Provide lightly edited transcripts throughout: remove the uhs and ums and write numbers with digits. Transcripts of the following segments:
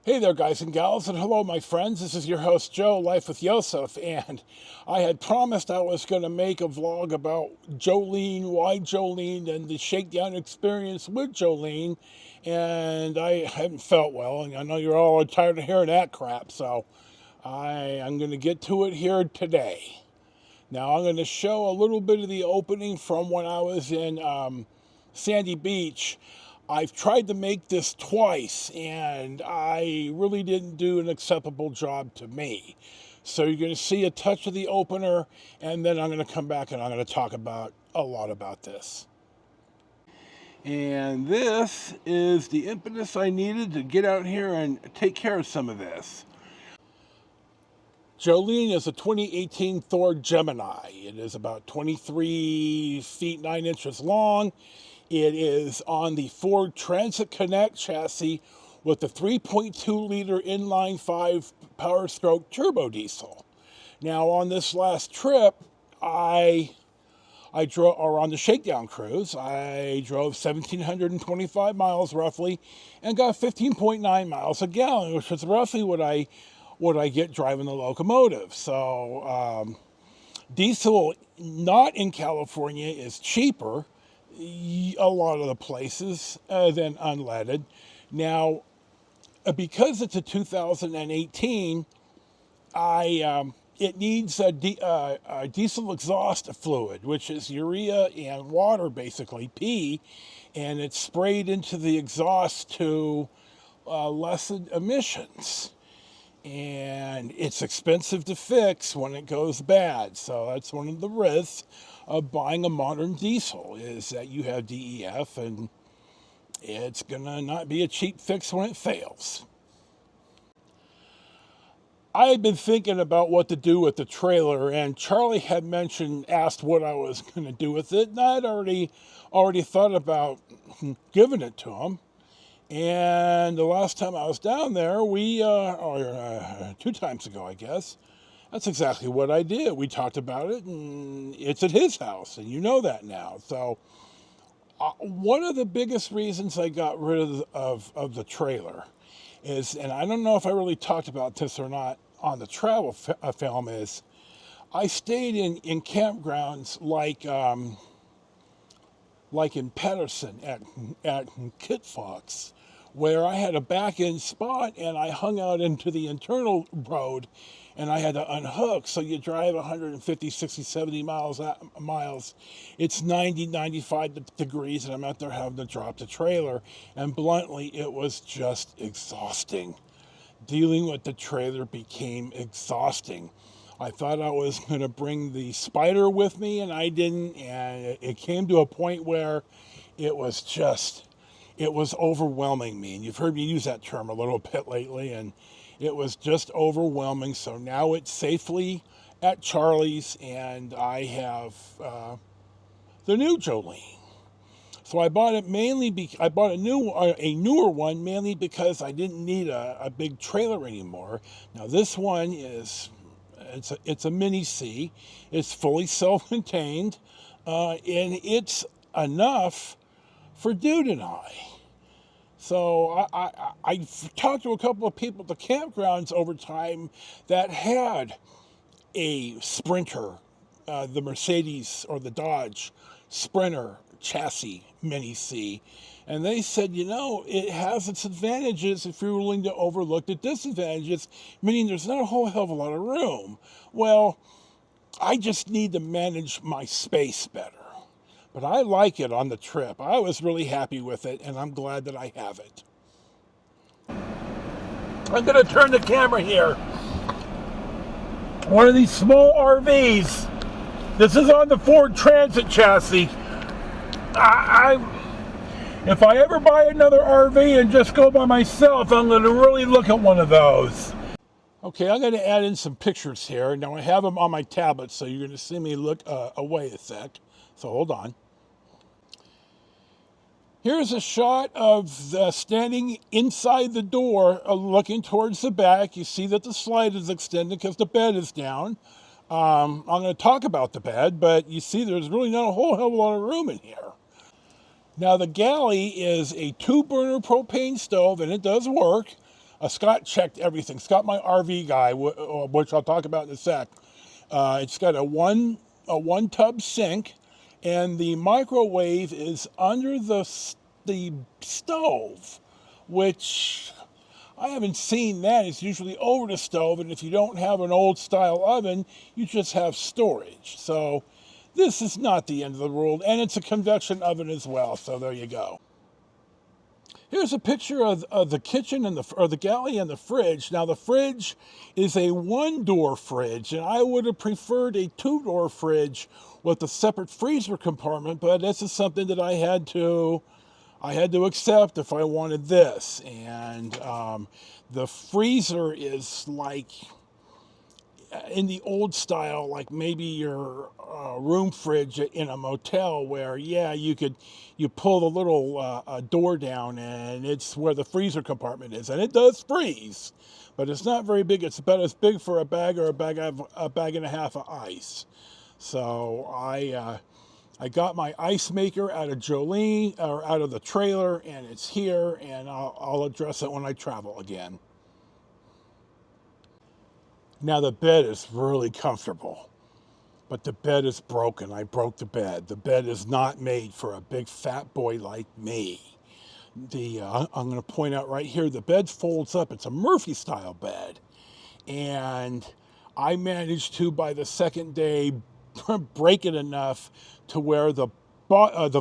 Hey there, guys and gals, and hello, my friends. This is your host, Joe, Life with Yosef, and I had promised I was going to make a vlog about Jolene, why Jolene, and the Shakedown experience with Jolene, and I haven't felt well, and I know you're all tired of hearing that crap, so I'm going to get to it here today. Now, I'm going to show a little bit of the opening from when I was in Sandy Beach. I've tried to make this twice, and I really didn't do an acceptable job to me. So you're going to see a touch of the opener, and then I'm going to come back and I'm going to talk about a lot about this. And this is the impetus I needed to get out here and take care of some of this. Jolene is a 2018 Ford Gemini. It is about 23 feet 9 inches long. It is on the Ford Transit Connect chassis with the 3.2 liter inline 5 power stroke turbo diesel. Now, on this last trip, I drove, or on the Shakedown cruise, I drove 1,725 miles roughly and got 15.9 miles a gallon, which is roughly what I get driving the locomotive. So diesel not in California is cheaper a lot of the places than unleaded. Now, because it's a 2018, it needs a diesel exhaust fluid, which is urea and water, basically P, and it's sprayed into the exhaust to lessen emissions. And it's expensive to fix when it goes bad. So that's one of the risks of buying a modern diesel, is that you have DEF, and it's gonna not be a cheap fix when it fails. I had been thinking about what to do with the trailer, and Charlie had asked what I was going to do with it, and I had already thought about giving it to him. And the last time I was down there, or 2 times ago, I guess, that's exactly what I did. We talked about it, and it's at his house, and you know that now. So, one of the biggest reasons I got rid of the trailer is, and I don't know if I really talked about this or not on the travel film, is I stayed in campgrounds like in Pedersen at Kit Fox, where I had a back end spot and I hung out into the internal road and I had to unhook. So you drive 150, 60, 70 miles. It's 90, 95 degrees, and I'm out there having to drop the trailer. And bluntly, it was just exhausting. Dealing with the trailer became exhausting. I thought I was going to bring the Spider with me, and I didn't. And it came to a point where it was overwhelming me. And you've heard me use that term a little bit lately, and it was just overwhelming. So now it's safely at Charlie's, and I have the new Jolene. So I bought it I bought a newer one mainly because I didn't need a big trailer anymore. Now this one it's a mini C. It's fully self-contained, and it's enough for Dude and I. So I've talked to a couple of people at the campgrounds over time that had a Sprinter, the Mercedes or the Dodge Sprinter chassis Mini C. And they said, it has its advantages if you're willing to overlook the disadvantages, meaning there's not a whole hell of a lot of room. Well, I just need to manage my space better. But I like it on the trip. I was really happy with it, and I'm glad that I have it. I'm going to turn the camera here. One of these small RVs. This is on the Ford Transit chassis. If I ever buy another RV and just go by myself, I'm going to really look at one of those. Okay, I'm going to add in some pictures here. Now I have them on my tablet, so you're going to see me look away a sec. So hold on. Here's a shot of standing inside the door, looking towards the back. You see that the slide is extended because the bed is down. I'm going to talk about the bed, but you see there's really not a whole hell of a lot of room in here. Now the galley is a 2-burner propane stove, and it does work. Scott checked everything. Scott, my RV guy, which I'll talk about in a sec. It's got a one tub sink, and the microwave is under the stove, which I haven't seen that. It's usually over the stove, and if you don't have an old style oven, you just have storage. So this is not the end of the world, and it's a convection oven as well. So there you go. Here's a picture of the kitchen and the galley and the fridge. Now the fridge is a one-door fridge, and I would have preferred a two-door fridge with a separate freezer compartment, but this is something that I had to accept if I wanted this. And the freezer is like in the old style, like maybe your room fridge in a motel, where you pull the little door down and it's where the freezer compartment is, and it does freeze, but it's not very big. It's about as big for a bag or a bag and a half of ice. So I got my ice maker out of Jolene, or out of the trailer, and it's here, and I'll address it when I travel again. Now the bed is really comfortable, but the bed is broken. I broke the bed. The bed is not made for a big fat boy like me. I'm going to point out right here, the bed folds up. It's a Murphy style bed, and I managed to, by the second day, break it enough to where the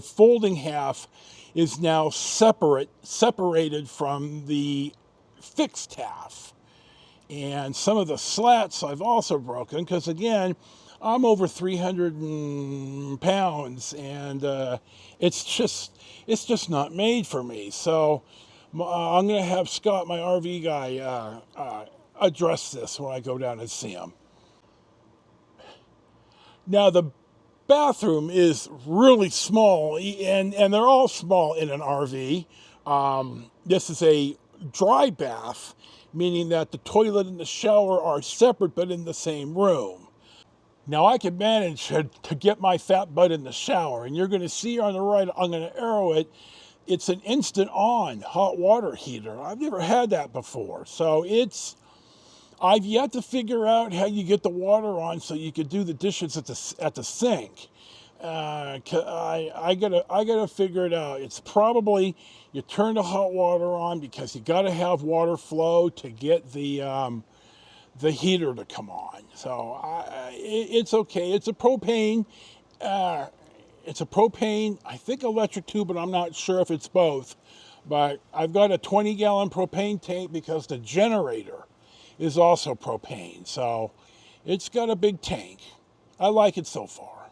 folding half is now separated from the fixed half. And some of the slats I've also broken, because again, I'm over 300 pounds, and it's just not made for me. So I'm going to have Scott, my RV guy, address this when I go down and see him. Now the bathroom is really small, and they're all small in an RV. This is a dry bath, meaning that the toilet and the shower are separate but in the same room. Now I can manage to get my fat butt in the shower, and you're going to see on the right, I'm going to arrow it. It's an instant on hot water heater. I've never had that before. So I've yet to figure out how you get the water on so you could do the dishes at the sink. I gotta figure it out. It's probably you turn the hot water on because you gotta have water flow to get the heater to come on. So it's okay. It's a propane. I think electric too, but I'm not sure if it's both. But I've got a 20-gallon propane tank because the generator is also propane. So it's got a big tank. I like it so far.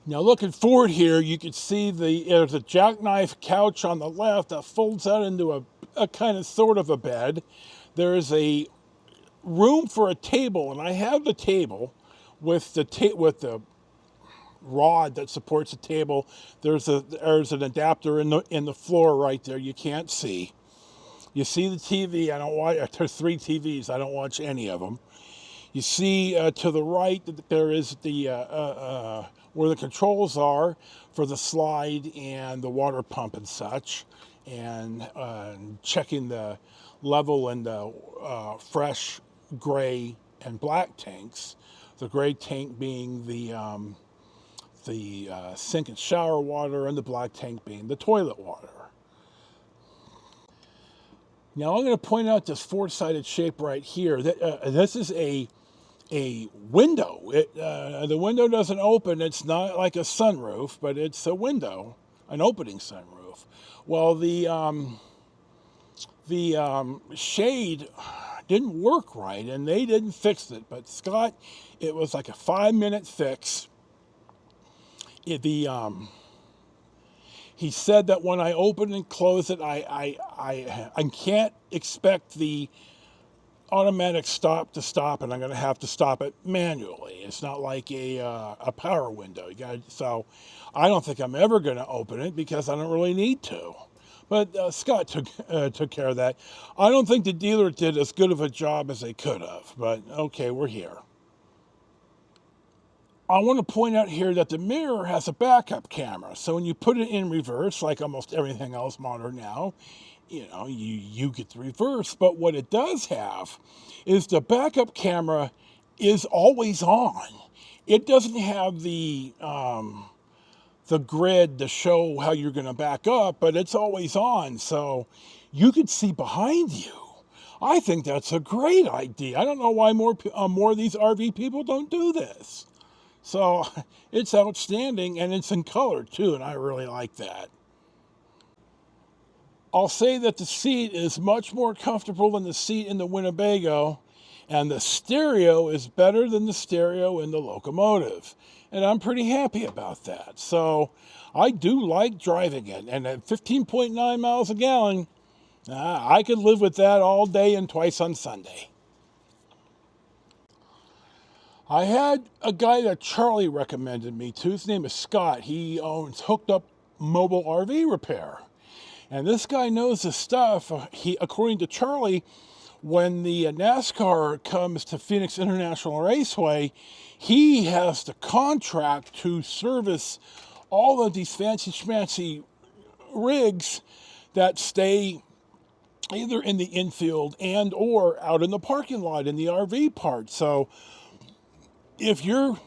Now looking forward here, you can see there's a jackknife couch on the left that folds out into a kind of sort of a bed. There is a room for a table, and I have the table with the rod that supports the table. There's an adapter in the floor right there. You can't see. You see the TV. There's 3 TVs. I don't watch any of them. You see to the right that there is the where the controls are for the slide and the water pump and such, and checking the level in the fresh gray and black tanks. The gray tank being the sink and shower water, and the black tank being the toilet water. Now I'm going to point out this 4-sided shape right here. This is a window. The window doesn't open. It's not like a sunroof, but it's a window, an opening sunroof. Well, the shade didn't work right, and they didn't fix it. But Scott, it was like a 5-minute fix. He said that when I open and close it, I can't expect the automatic stop to stop, and I'm going to have to stop it manually. It's not like a power window. So I don't think I'm ever going to open it because I don't really need to. But Scott took care of that. I don't think the dealer did as good of a job as they could have, but okay, we're here. I want to point out here that the mirror has a backup camera. So when you put it in reverse, like almost everything else modern now, you get the reverse. But what it does have is the backup camera is always on. It doesn't have the grid to show how you're going to back up, but it's always on, so you could see behind you. I think that's a great idea. I don't know why more of these RV people don't do this. So it's outstanding, and it's in color too, and I really like that. I'll say that the seat is much more comfortable than the seat in the Winnebago, and the stereo is better than the stereo in the locomotive. And I'm pretty happy about that. So I do like driving it. And at 15.9 miles a gallon, I could live with that all day and twice on Sunday. I had a guy that Charlie recommended me to. His name is Scott. He owns Hooked Up Mobile RV Repair. And this guy knows his stuff. According to Charlie, when the NASCAR comes to Phoenix International Raceway, he has the contract to service all of these fancy schmancy rigs that stay either in the infield and or out in the parking lot in the RV part. So if you've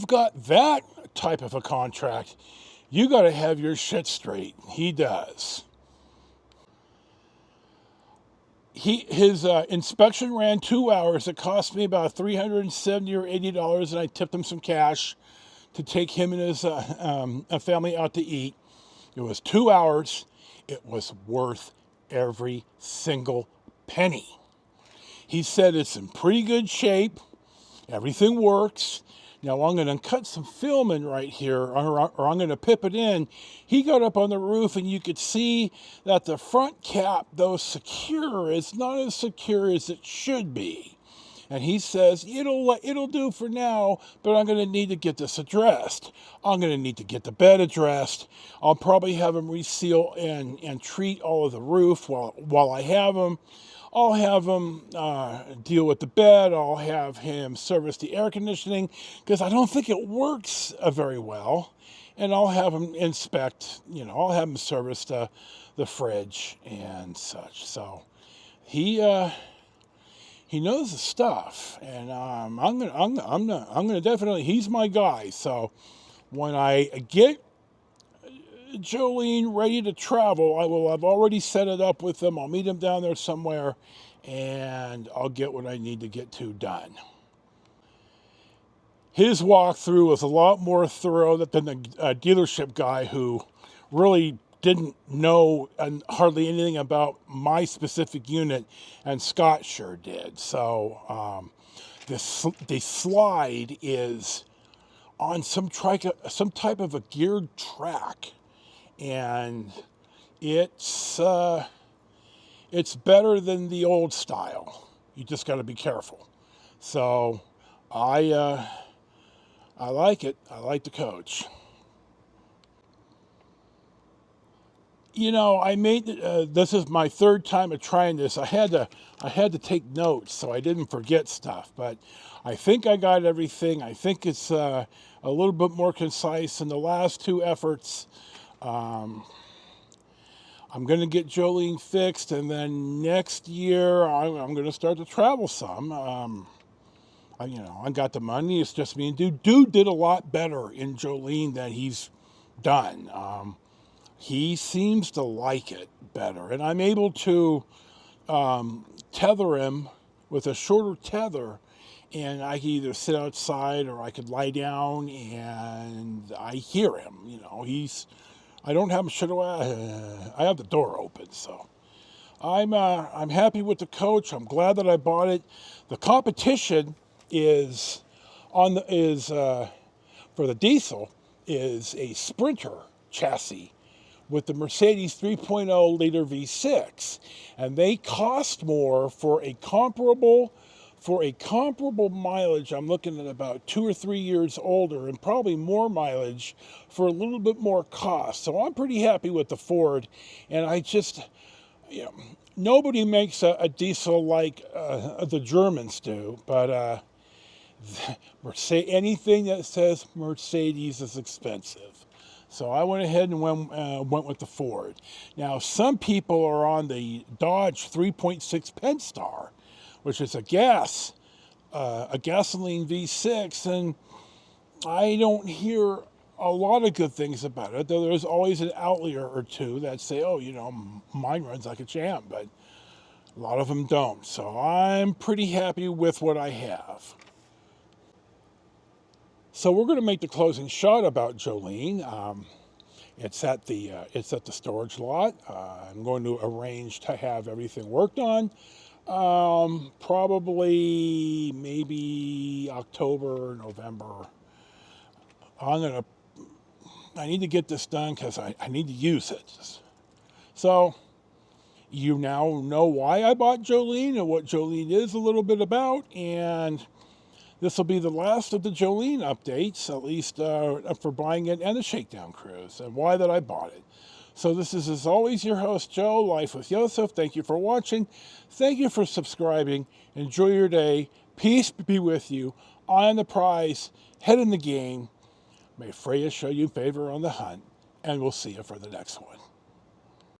got that type of a contract, you got to have your shit straight. He does. His inspection ran 2 hours. It cost me about $370 or $80, and I tipped him some cash to take him and his family out to eat. It was 2 hours. It was worth every single penny. He said it's in pretty good shape. Everything works. Now I'm going to cut some film in right here, or I'm going to pip it in. He got up on the roof, and you could see that the front cap, though secure, is not as secure as it should be. And he says, it'll do for now, but I'm going to need to get this addressed. I'm going to need to get the bed addressed. I'll probably have him reseal and treat all of the roof while I have him. I'll have him deal with the bed. I'll have him service the air conditioning because I don't think it works very well. And I'll have him inspect, I'll have him service the fridge and such. So he knows the stuff, and I'm gonna definitely. He's my guy. So when I get Jolene ready to travel, I will have already set it up with him. I'll meet him down there somewhere, and I'll get what I need to get done. His walkthrough was a lot more thorough than the dealership guy who really didn't know hardly anything about my specific unit, and Scott sure did. So the slide is on some type of a geared track, and it's better than the old style. You just got to be careful. So I like it. I like the coach. I made this is my third time of trying this. I had to take notes so I didn't forget stuff, but I think I got everything. I think it's a little bit more concise than the last two efforts. I'm going to get Jolene fixed, and then next year I'm going to start to travel some. I got the money. It's just me and Dude. Dude did a lot better in Jolene than he's done. He seems to like it better, and I'm able to tether him with a shorter tether, and I could either sit outside or I could lie down, and I hear him. I don't have him I have the door open, so I'm happy with the coach. I'm glad that I bought it. The competition is for the diesel is a Sprinter chassis with the Mercedes 3.0 liter V6, and they cost more for a comparable mileage. I'm looking at about 2 or 3 years older, and probably more mileage for a little bit more cost. So I'm pretty happy with the Ford, and I just, nobody makes a diesel like the Germans do, but anything that says Mercedes is expensive. So I went ahead and went with the Ford. Now, some people are on the Dodge 3.6 Pentastar, which is a gasoline V6, and I don't hear a lot of good things about it, though there's always an outlier or two that say, oh, mine runs like a champ, but a lot of them don't. So I'm pretty happy with what I have. So we're going to make the closing shot about Jolene. It's at the storage lot. I'm going to arrange to have everything worked on. Probably maybe October, November. I need to get this done because I need to use it. So you now know why I bought Jolene and what Jolene is a little bit about, and this will be the last of the Jolene updates, at least for buying it and the Shakedown cruise, and why that I bought it. So this is, as always, your host, Joe, Life with Yosef. Thank you for watching. Thank you for subscribing. Enjoy your day. Peace be with you. Eye on the prize. Head in the game. May Freya show you favor on the hunt. And we'll see you for the next one.